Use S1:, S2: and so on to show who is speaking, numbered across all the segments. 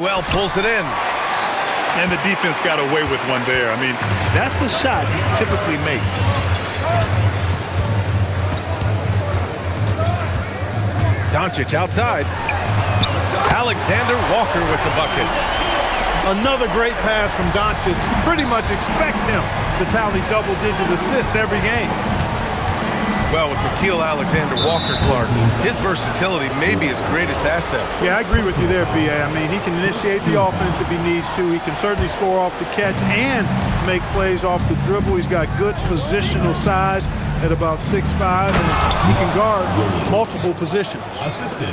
S1: Well, pulls it in.
S2: And the defense got away with one there. I mean, that's the shot he typically makes.
S1: Doncic outside. Alexander Walker with the bucket.
S3: Another great pass from Doncic. You pretty much expect him to tally double-digit assists every game.
S1: Well, with Nickeil Alexander-Walker, Clark, his versatility may be his greatest asset.
S3: Yeah, I agree with you there, B.A. I mean, he can initiate the offense if he needs to. He can certainly score off the catch and make plays off the dribble. He's got good positional size at about 6'5", and he can guard multiple positions.
S4: Assistant.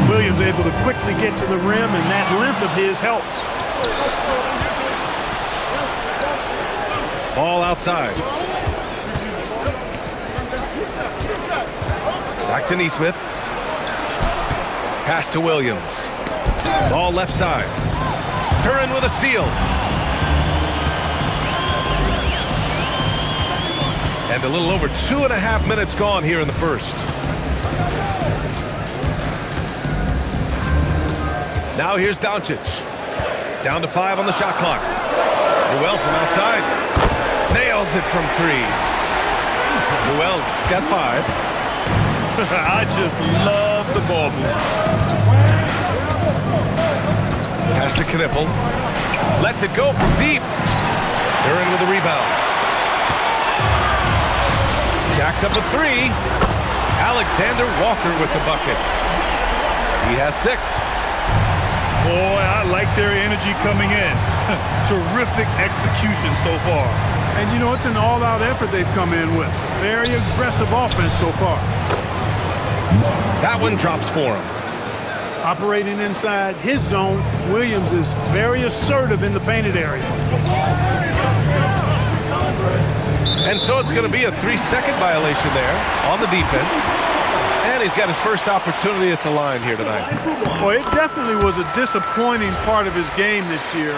S3: Williams able to quickly get to the rim, and that length of his helps.
S1: Ball outside. Back to Nesmith. Pass to Williams. Ball left side. Duren with a steal. And a little over 2.5 minutes gone here in the first. Now here's Doncic. Down to 5 on the shot clock. Newell from outside. Nails it from 3. Newell's got 5.
S2: I just love the ball move.
S1: Pass to Knipple. Lets it go from deep. Duren with the rebound. Jacks up a 3. Alexander Walker with the bucket. He has 6.
S2: Boy, I like their energy coming in. Terrific execution so far.
S3: And, you know, it's an all-out effort they've come in with. Very aggressive offense so far.
S1: That one drops for him.
S3: Operating inside his zone, Williams is very assertive in the painted area.
S1: And so it's going to be a 3-second violation there on the defense. And he's got his first opportunity at the line here tonight.
S3: Well, it definitely was a disappointing part of his game this year.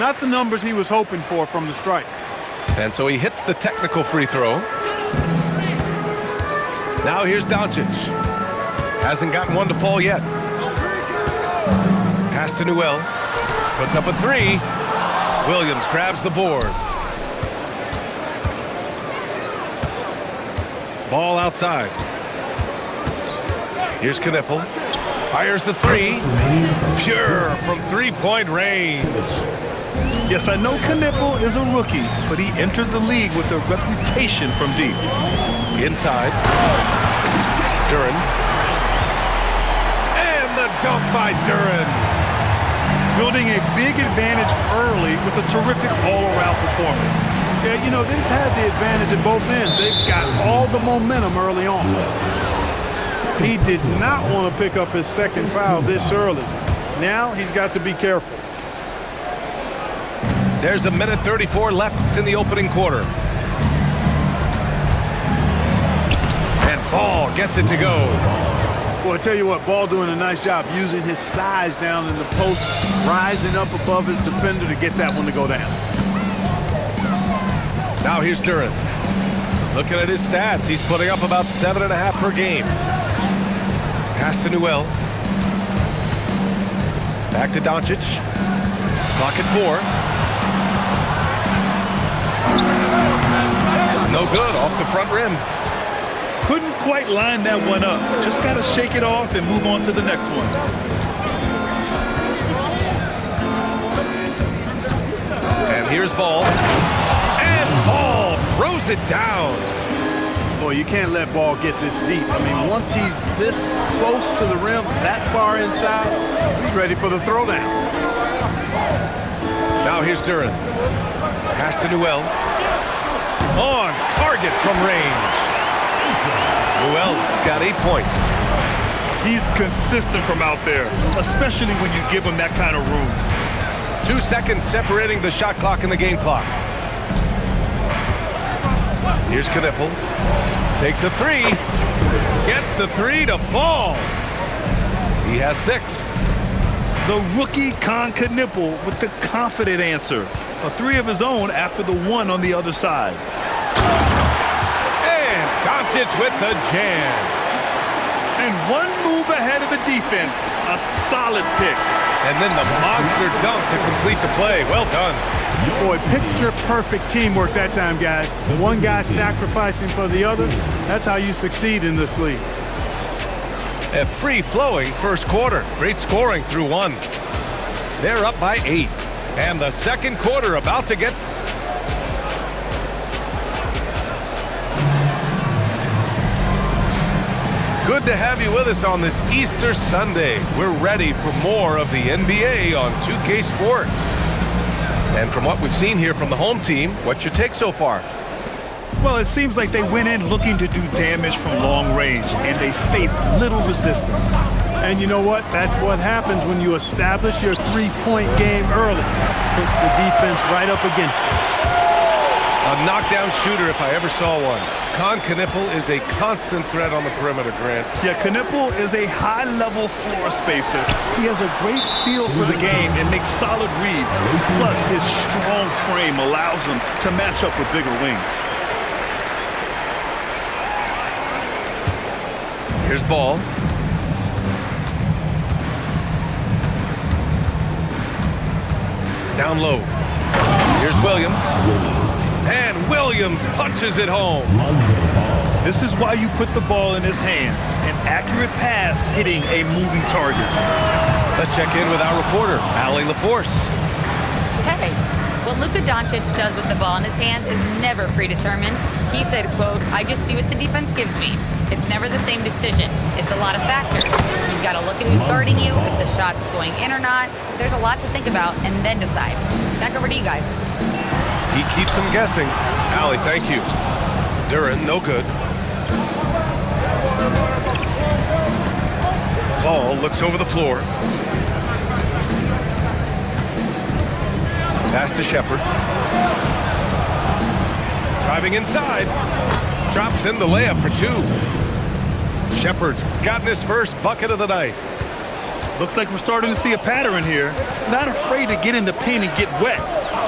S3: Not the numbers he was hoping for from the stripe.
S1: And so he hits the technical free throw. Now here's Doncic. Hasn't gotten one to fall yet. Pass to Newell. Puts up a 3. Williams grabs the board. Ball outside. Here's Knipple. Fires the 3. Pure from three-point range.
S2: Yes, I know Knipple is a rookie, but he entered the league with a reputation from deep.
S1: Inside. Duren. And the dunk by Duren.
S2: Building a big advantage early with a terrific all-around performance.
S3: Yeah, you know, they've had the advantage at both ends. They've got all the momentum early on. He did not want to pick up his second foul this early. Now he's got to be careful.
S1: There's a minute 34 left in the opening quarter. And Ball gets it to go.
S3: Well, I tell you what, Ball doing a nice job using his size down in the post, rising up above his defender to get that one to go down.
S1: Now here's Duren. Looking at his stats, he's putting up about 7.5 per game. Pass to Newell. Back to Doncic. Clock at 4. No good, off the front rim.
S2: Couldn't quite line that one up. Just got to shake it off and move on to the next one.
S1: And here's Ball. And Ball throws it down.
S3: Boy, you can't let Ball get this deep. I mean, once he's this close to the rim, that far inside, he's ready for the throwdown.
S1: Now here's Duren. Pass to Newell. On target from range. Newell's got 8 points.
S2: He's consistent from out there, especially when you give him that kind of room.
S1: 2 seconds separating the shot clock and the game clock. Here's Knipple. Takes a 3. Gets the 3 to fall. He has 6.
S2: The rookie Kon Knipple with the confident answer. A 3 of his own after the 1 on the other side.
S1: And Doncic with the jam.
S2: And one move ahead of the defense. A solid pick.
S1: And then the monster dunk to complete the play. Well done.
S3: Boy, picture-perfect teamwork that time, guys. One guy sacrificing for the other. That's how you succeed in this league.
S1: A free-flowing first quarter. Great scoring through one. They're up by 8. And the second quarter about to get... Good to have you with us on this Easter Sunday. We're ready for more of the NBA on 2K Sports. And from what we've seen here from the home team, what's your take so far?
S2: Well, it seems like they went in looking to do damage from long range, and they faced little resistance.
S3: And you know what? That's what happens when you establish your three-point game early. Puts the defense right up against it.
S1: A knockdown shooter if I ever saw one. Con Knipple is a constant threat on the perimeter, Grant.
S2: Yeah, Knipple is a high-level floor spacer. He has a great feel for the game and makes solid reads. Plus, his strong frame allows him to match up with bigger wings.
S1: Here's Ball. Down low. Here's Williams. And Williams punches it home.
S2: This is why you put the ball in his hands. An accurate pass hitting a moving target.
S1: Let's check in with our reporter, Allie LaForce.
S4: Hey, what Luka Doncic does with the ball in his hands is never predetermined. He said, quote, "I just see what the defense gives me. It's never the same decision. It's a lot of factors. You've got to look at who's guarding you, if the shot's going in or not. There's a lot to think about and then decide." Back over to you guys.
S1: He keeps them guessing. Allie, thank you. Duren, no good. Ball looks over the floor. Pass to Shepherd. Driving inside. Drops in the layup for 2. Shepherd's gotten his first bucket of the night.
S2: Looks like we're starting to see a pattern here. Not afraid to get in the paint and get wet.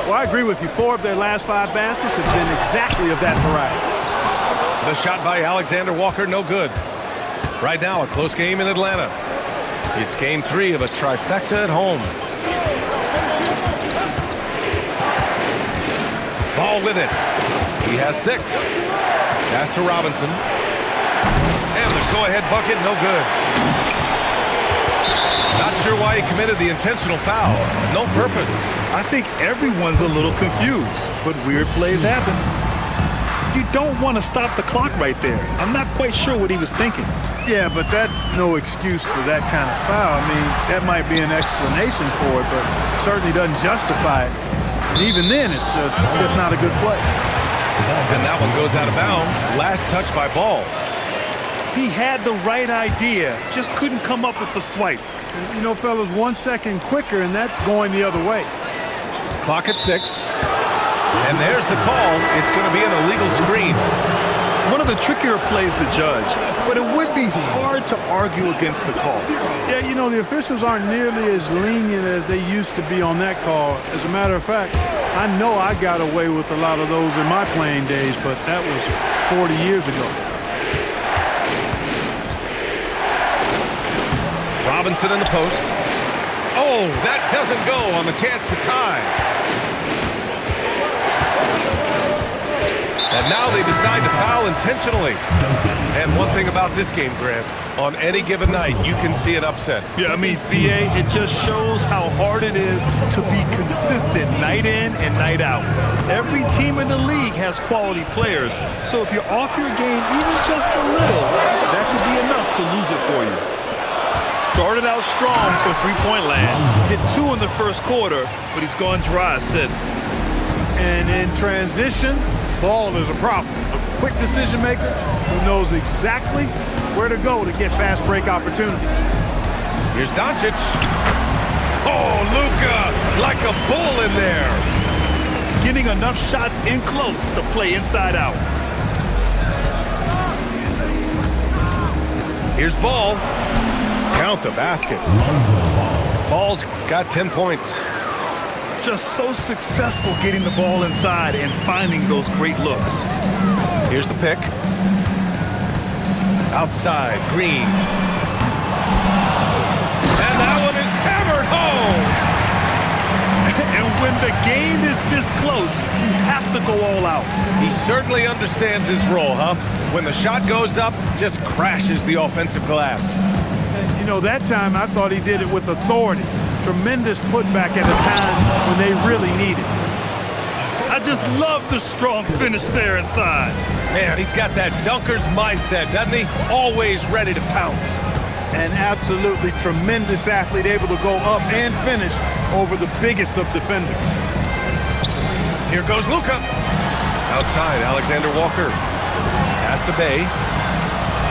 S3: Well, I agree with you. 4 of their last 5 baskets have been exactly of that variety.
S1: The shot by Alexander Walker, no good. Right now, a close game in Atlanta. It's game 3 of a trifecta at home. Ball with it. He has 6. Pass to Robinson. And the go-ahead bucket, no good. Not sure why he committed the intentional foul. No purpose.
S2: I think everyone's a little confused, but weird plays happen. You don't want to stop the clock right there. I'm not quite sure what he was thinking.
S3: Yeah, but that's no excuse for that kind of foul. I mean, that might be an explanation for it, but certainly doesn't justify it. And even then, it's just not a good play.
S1: And that one goes out of bounds. Last touch by Ball.
S2: He had the right idea, just couldn't come up with the swipe.
S3: You know, fellas, 1 second quicker, and that's going the other way.
S1: Clock at 6. And there's the call. It's going to be an illegal screen.
S2: One of the trickier plays to judge, but it would be hard to argue against the call.
S3: Yeah, you know, the officials aren't nearly as lenient as they used to be on that call. As a matter of fact, I know I got away with a lot of those in my playing days, but that was 40 years ago.
S1: Robinson in the post. Oh, that doesn't go on the chance to tie. And now they decide to foul intentionally. And one thing about this game, Grant, on any given night, you can see an upset.
S2: Yeah, I mean, BA, it just shows how hard it is to be consistent night in and night out. Every team in the league has quality players, so if you're off your game even just a little, that could be enough to lose it for you. Started out strong for three-point land, hit 2 in the first quarter, but he's gone dry since.
S3: And in transition, Ball is a problem. A quick decision maker who knows exactly where to go to get fast break opportunity.
S1: Here's Doncic. Oh, Luka, like a bull in there.
S2: Getting enough shots in close to play inside out.
S1: Here's Ball. Count the basket. Ball's got 10 points.
S2: Just so successful getting the ball inside and finding those great looks.
S1: Here's the pick. Outside, Green. And that one is hammered home.
S2: when the game is this close, you have to go all out.
S1: He certainly understands his role, huh? When the shot goes up, just crashes the offensive glass.
S3: You know, that time I thought he did it with authority. Tremendous putback at a time when they really need it.
S2: I just love the strong finish there inside.
S1: Man, he's got that dunker's mindset, doesn't he? Always ready to pounce.
S3: An absolutely tremendous athlete, able to go up and finish over the biggest of defenders.
S1: Here goes Luka. Outside, Alexander Walker. Pass to Bay.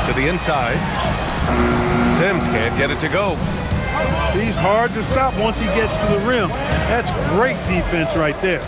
S1: To the inside. Sims can't get it to go.
S3: He's hard to stop once he gets to the rim. That's great defense right there.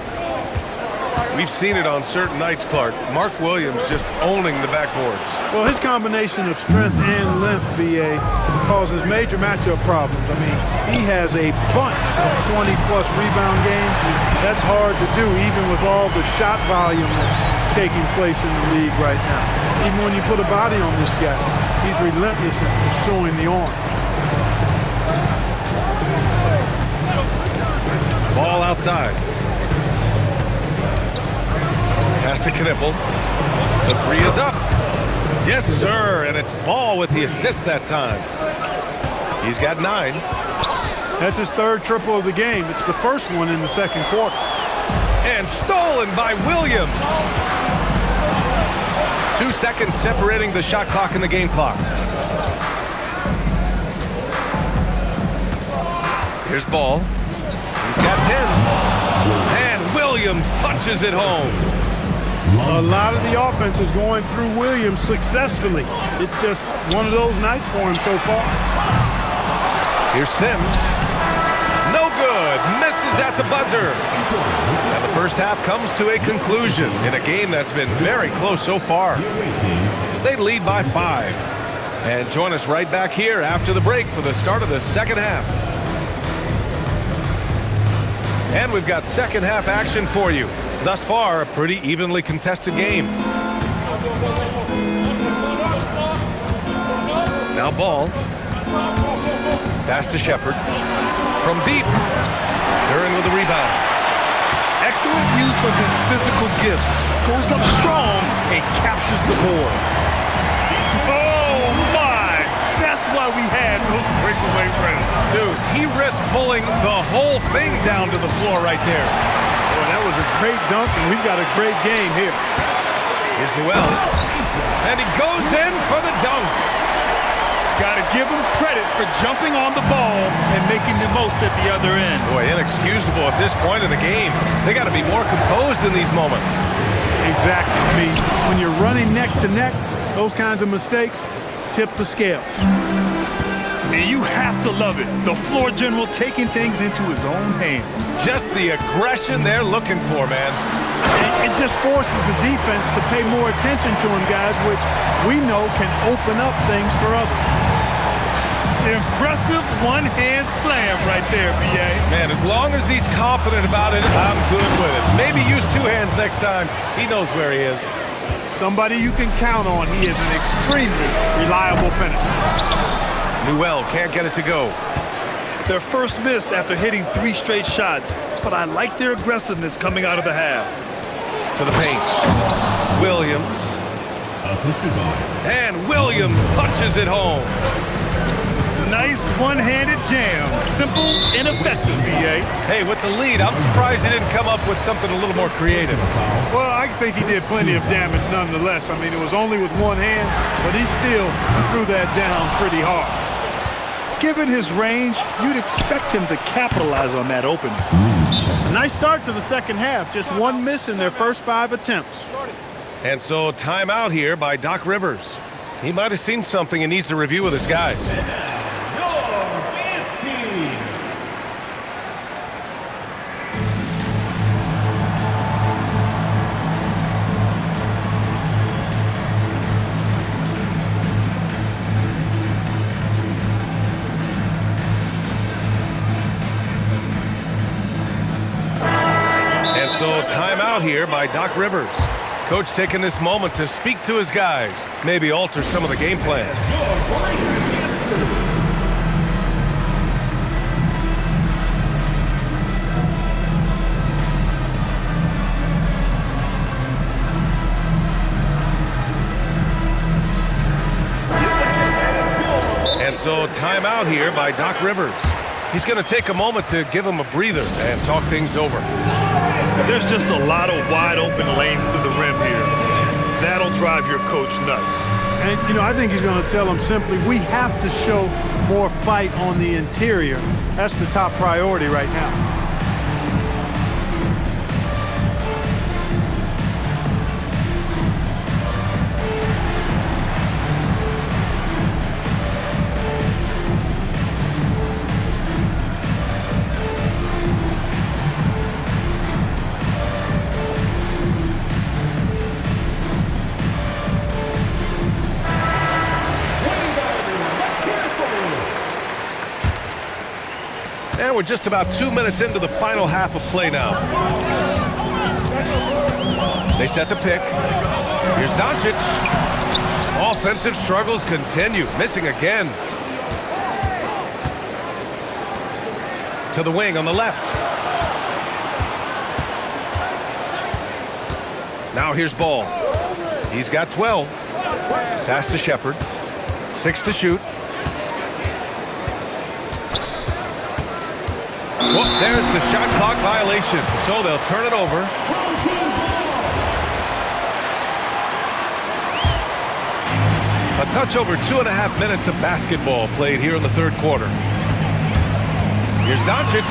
S1: We've seen it on certain nights, Clark. Mark Williams just owning the backboards.
S3: Well, his combination of strength and length, BA, causes major matchup problems. I mean, he has a bunch of 20-plus rebound games. That's hard to do, even with all the shot volume that's taking place in the league right now. Even when you put a body on this guy, he's relentless in pursuing the arm.
S1: Ball outside. Pass to Knipple. The three is up. Yes, sir, and it's Ball with the assist that time. He's got 9.
S3: That's his third triple of the game. It's the first one in the second quarter.
S1: And stolen by Williams. 2 seconds separating the shot clock and the game clock. Here's Ball. He's got 10. And Williams punches it home.
S3: A lot of the offense is going through Williams successfully. It's just one of those nights for him so far.
S1: Here's Sims. No good. Misses at the buzzer. And the first half comes to a conclusion in a game that's been very close so far. They lead by 5. And join us right back here after the break for the start of the second half. And we've got second half action for you. Thus far, a pretty evenly contested game. Now Ball. Pass to Shepard. From deep. Duran with the rebound.
S2: Excellent use of his physical gifts. Goes up strong and captures the board. Oh, my! That's why we had those breakaway runs.
S1: Dude, he risked pulling the whole thing down to the floor right there.
S3: Well, that was a great dunk, and we've got a great game here.
S1: Here's Newell. And he goes in for the dunk.
S2: Got to give him credit for jumping on the ball and making the most at the other end.
S1: Boy, inexcusable at this point in the game. They got to be more composed in these moments.
S3: Exactly. I mean, when you're running neck to neck, those kinds of mistakes tip the scales.
S2: And you have to love it. The floor general taking things into his own hands.
S1: Just the aggression they're looking for, man.
S3: It just forces the defense to pay more attention to him, guys, which we know can open up things for others.
S2: Impressive one-hand slam right there, B.A.
S1: Man, as long as he's confident about it, I'm good with it. Maybe use 2 hands next time. He knows where he is.
S3: Somebody you can count on. He is an extremely reliable finisher.
S1: Newell can't get it to go.
S2: Their first missed after hitting 3 straight shots, but I like their aggressiveness coming out of the half.
S1: To the paint. Williams. And Williams punches it home.
S2: Nice one-handed jam. Simple and effective, B.A.
S1: Hey, with the lead, I'm surprised he didn't come up with something a little more creative.
S3: Well, I think he did plenty of damage nonetheless. I mean, it was only with one hand, but he still threw that down pretty hard.
S2: Given his range, you'd expect him to capitalize on that opening.
S3: A nice start to the second half. Just 1 miss in their first 5 attempts.
S1: And so timeout here by Doc Rivers. He might have seen something and needs to review with his guys. So timeout here by Doc Rivers. Coach taking this moment to speak to his guys, maybe alter some of the game plans. timeout here by Doc Rivers. He's going to take a moment to give him a breather and talk things over.
S2: There's just a lot of wide open lanes to the rim here. That'll drive your coach nuts.
S3: And, you know, I think he's going to tell them simply, we have to show more fight on the interior. That's the top priority right now.
S1: And we're just about 2 minutes into the final half of play now. They set the pick. Here's Doncic. Offensive struggles continue. Missing again. To the wing on the left. Now here's Ball. He's got 12. Pass to Shepherd. 6 to shoot. Well, there's the shot clock violation, so they'll turn it over. A touch over 2.5 minutes of basketball played here in the third quarter. Here's Doncic.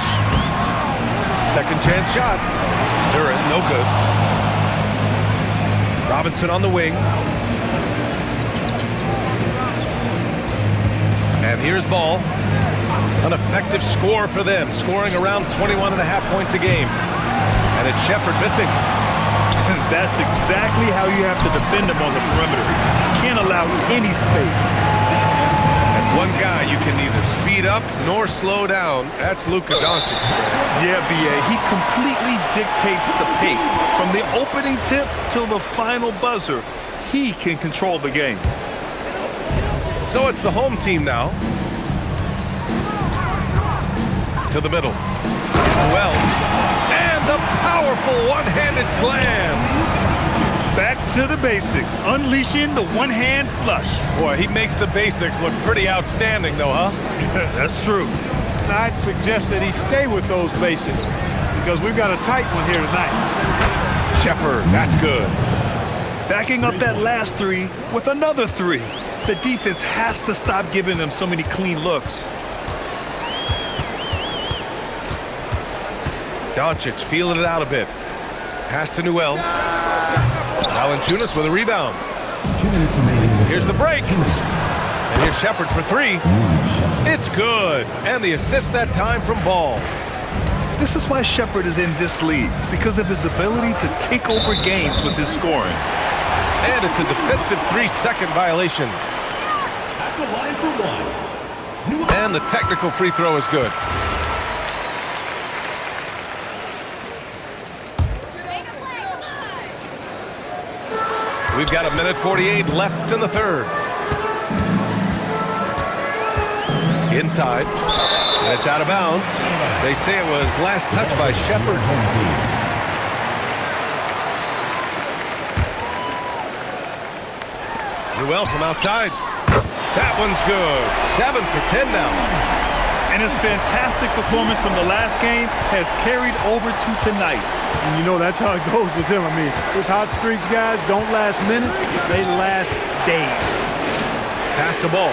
S1: Second chance shot. Duren, no good. Robinson on the wing. And here's Ball. An effective score for them, scoring around 21.5 points a game. And it's Shepherd missing.
S2: That's exactly how you have to defend him on the perimeter. Can't allow any space.
S1: And one guy you can neither speed up nor slow down. That's Luka Doncic.
S2: Yeah, B.A., he completely dictates the pace. From the opening tip till the final buzzer, he can control the game.
S1: So it's the home team now. To the middle. Well, and the powerful one-handed slam.
S2: Back to the basics, unleashing the one-hand flush.
S1: Boy, he makes the basics look pretty outstanding, though, huh?
S2: That's true.
S3: I'd suggest that he stay with those basics because we've got a tight one here tonight.
S1: Shepherd, that's good.
S2: Backing up that last three with another three. The defense has to stop giving them so many clean looks.
S1: Doncic feeling it out a bit. Pass to Newell. Valanciunas with a rebound. Here's the break. And here's Shepherd for three. It's good. And the assist that time from Ball.
S2: This is why Shepherd is in this league, because of his ability to take over games with his scoring.
S1: And it's a defensive 3-second violation.
S5: At the line for one.
S1: And the technical free throw is good. We've got 1:48 left in the third. Inside. And it's out of bounds. They say it was last touched by Shepherd. Newell from outside. That one's good. 7 for 10 now.
S2: And his fantastic performance from the last game has carried over to tonight.
S3: And you know that's how it goes with him. I mean, his hot streaks, guys, don't last minutes. They last days.
S1: Pass the ball.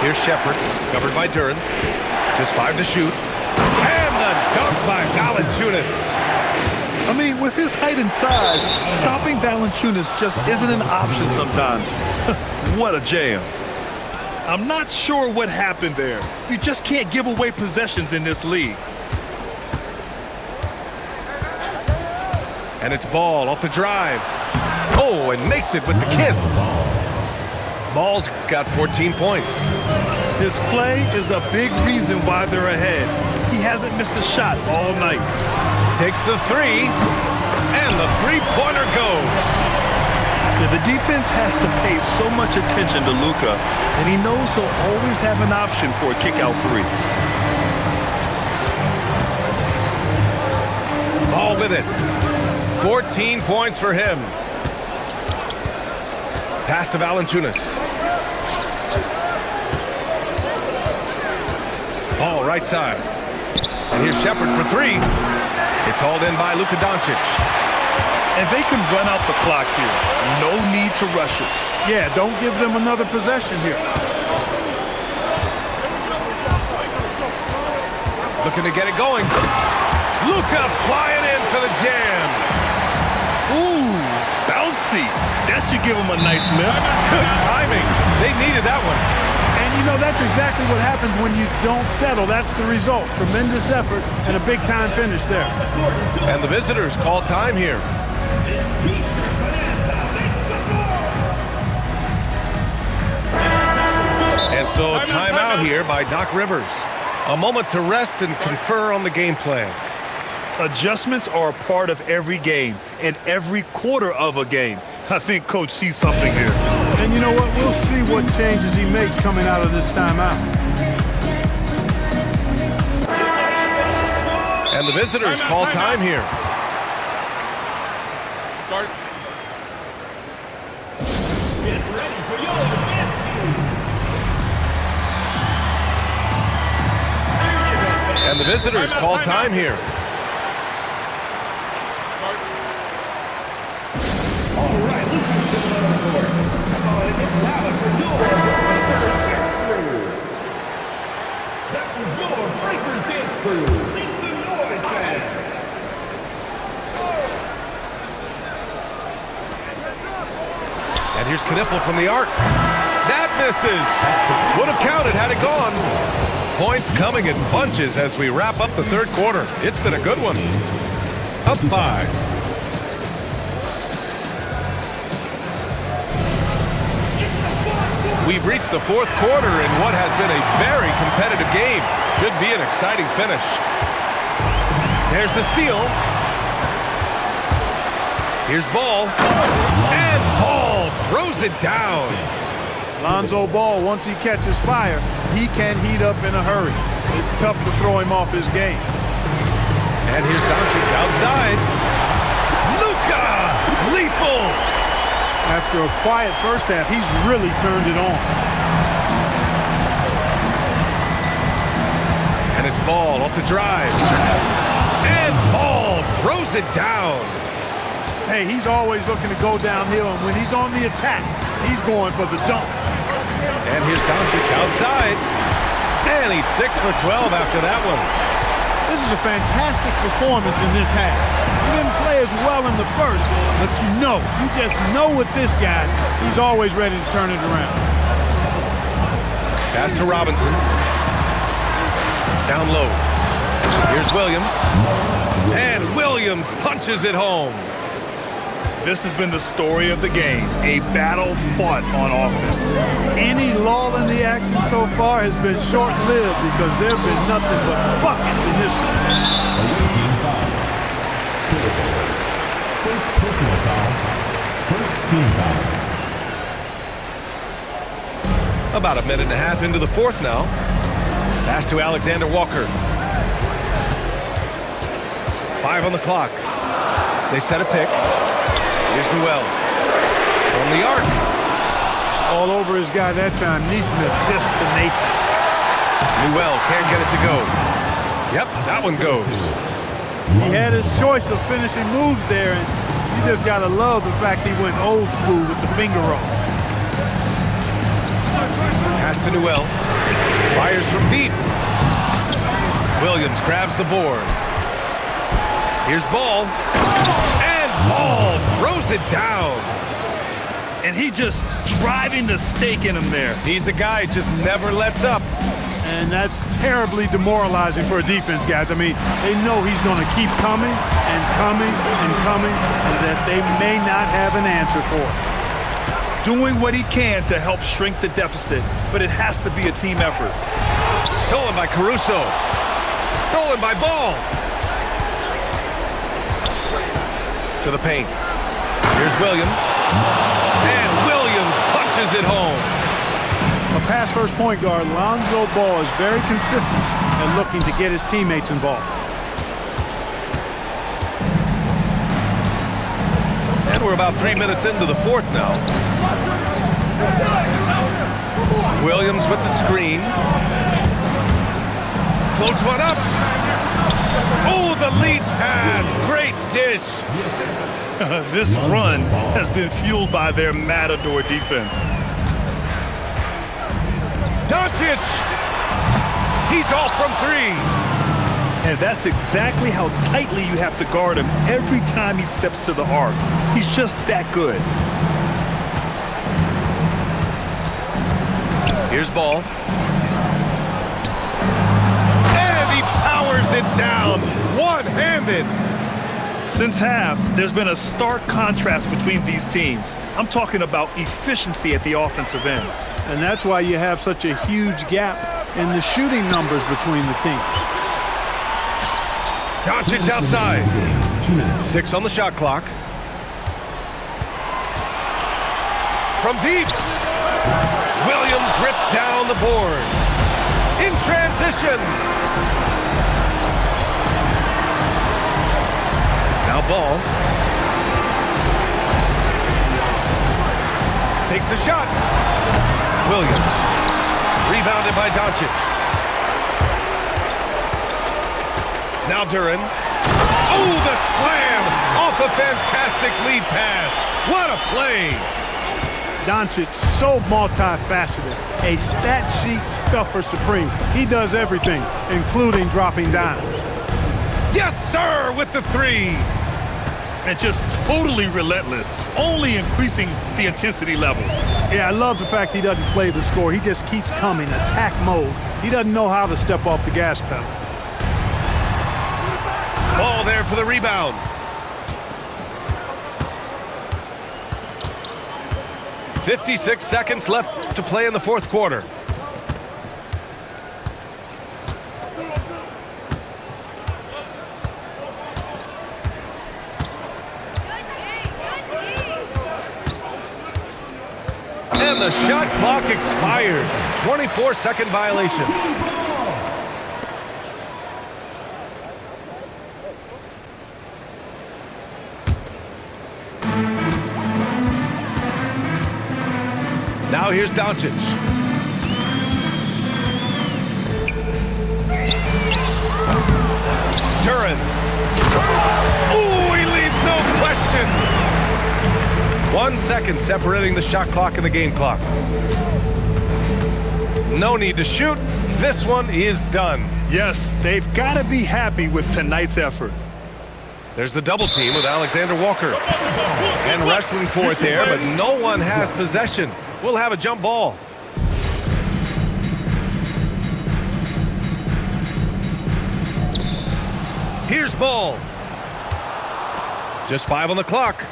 S1: Here's Shepherd, covered by Duren. Just 5 to shoot. And the dunk by Valanciunas.
S2: I mean, with his height and size, stopping Valanciunas just isn't an option sometimes. What a jam. I'm not sure what happened there. You just can't give away possessions in this league.
S1: And it's Ball off the drive. Oh, and makes it with the kiss. Ball's got 14 points.
S2: His play is a big reason why they're ahead. He hasn't missed a shot all night.
S1: Takes the three, and the three-pointer goes.
S2: The defense has to pay so much attention to Luka, and he knows he'll always have an option for a kick-out three.
S1: Ball with it. 14 points for him. Pass to Valanciunas. Ball right side. And here's Shepard for three. It's hauled in by Luka Doncic.
S2: And they can run out the clock here. No need to rush it.
S3: Yeah, don't give them another possession here.
S1: Looking to get it going. Luka flying in for the jam.
S2: Ooh, bouncy. That should give him a nice lift.
S1: Good timing. They needed that one.
S3: And you know, that's exactly what happens when you don't settle. That's the result. Tremendous effort and a big-time finish there.
S1: And the visitors call time here. And so timeout here by Doc Rivers. A moment to rest and confer on the game plan.
S2: Adjustments are a part of every game and every quarter of a game. I think Coach sees something here.
S3: And you know what? We'll see what changes he makes coming out of this timeout.
S1: And the visitors call time here.
S5: Start. Get ready for your advance team.
S1: And the visitors call time here.
S5: All right, Luka's on the court. Come on, it gets loud for your Breakers Dance Crew. That was your Breakers Dance Crew. Make some noise, guys.
S1: And here's Knipple from the arc. That misses. Would have counted had it gone. Points coming in bunches as we wrap up the third quarter. It's been a good one. Up 5. We've reached the fourth quarter in what has been a very competitive game. Should be an exciting finish. There's the steal. Here's Ball. And Ball throws it down.
S3: Lonzo Ball, once he catches fire, he can heat up in a hurry. It's tough to throw him off his game.
S1: And here's Doncic outside. Luka! Lethal!
S3: After a quiet first half, he's really turned it on.
S1: And it's Ball off the drive. And Ball throws it down.
S3: Hey, he's always looking to go downhill, and when he's on the attack, he's going for the dunk.
S1: And here's Doncic outside. And he's 6 for 12 after that one.
S3: This is a fantastic performance in this half. He didn't play as well in the first, but you just know with this guy, he's always ready to turn it around.
S1: Pass to Robinson. Down low. Here's Williams. And Williams punches it home.
S2: This has been the story of the game, a battle fought on offense.
S3: Any lull in the action so far has been short-lived because there have been nothing but buckets in this one.
S5: Away team foul. First personal foul. First team foul.
S1: About a minute and a half into the fourth now. Pass to Alexander Walker. 5 on the clock. They set a pick. Here's Newell from the arc.
S3: All over his guy that time. Nesmith just tenacious.
S1: Newell can't get it to go. Yep, that one goes.
S3: He had his choice of finishing moves there, and you just got to love the fact he went old school with the finger roll.
S1: Pass to Newell. Fires from deep. Williams grabs the board. Here's Ball. And Ball throws it down.
S2: And he just driving the stake in him there.
S1: He's a guy who just never lets up.
S3: And that's terribly demoralizing for a defense, guys. I mean, they know he's going to keep coming and coming and coming, and that they may not have an answer for it.
S2: Doing what he can to help shrink the deficit, but it has to be a team effort.
S1: Stolen by Caruso. Stolen by Ball. To the paint. Here's Williams. And Williams punches it home.
S3: A pass-first point guard, Lonzo Ball, is very consistent and looking to get his teammates involved.
S1: And we're about 3 minutes into the fourth now. Williams with the screen. Floats one up. Oh, the lead pass. Great dish.
S2: This run has been fueled by their Matador defense.
S1: Doncic. He's off from three.
S2: And that's exactly how tightly you have to guard him every time he steps to the arc. He's just that good.
S1: Here's Ball. And he powers it down, one-handed.
S2: Since half, there's been a stark contrast between these teams. I'm talking about efficiency at the offensive end.
S3: And that's why you have such a huge gap in the shooting numbers between the teams.
S1: Doncic outside. 6 on the shot clock. From deep. Williams rips down the board. In transition. Now Ball. Takes the shot. Williams. Rebounded by Doncic. Now Duren. Oh, the slam off a fantastic lead pass. What a play.
S3: Doncic, so multifaceted, a stat sheet stuffer supreme. He does everything, including dropping dimes.
S1: Yes, sir, with the three.
S2: And just totally relentless, only increasing the intensity level.
S3: Yeah, I love the fact he doesn't play the score. He just keeps coming, attack mode. He doesn't know how to step off the gas pedal.
S1: Ball there for the rebound. "56 seconds left to play in the fourth quarter. And the shot clock expires. 24-second violation. Now here's Doncic. Duren. Ooh, he leaves no question. 1 second separating the shot clock and the game clock. No need to shoot. This one is done.
S2: Yes, they've got to be happy with tonight's effort.
S1: There's the double team with Alexander Walker. And wrestling for it there, but no one has possession. We'll have a jump ball. Here's Ball. Just 5 on the clock.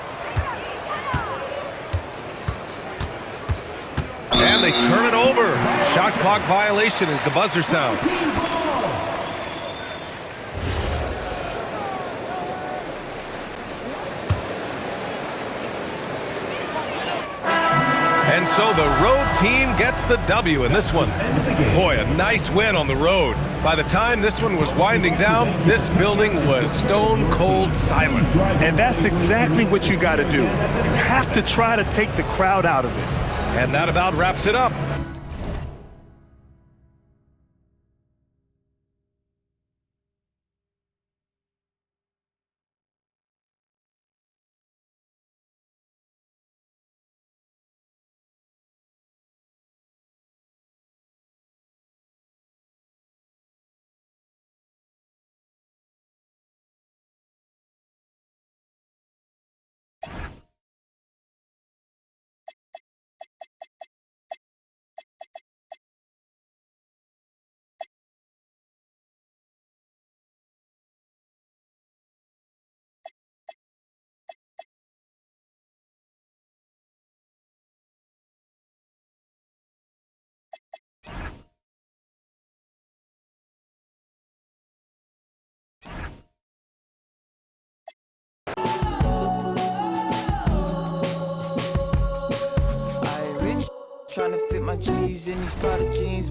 S1: And they turn it over. Shot clock violation as the buzzer sounds. And so the road team gets the W in this one. Boy, a nice win on the road. By the time this one was winding down, this building was stone cold silent.
S2: And that's exactly what you got to do. You have to try to take the crowd out of it.
S1: And that about wraps it up.
S6: Trying to fit my G's in these Prada jeans.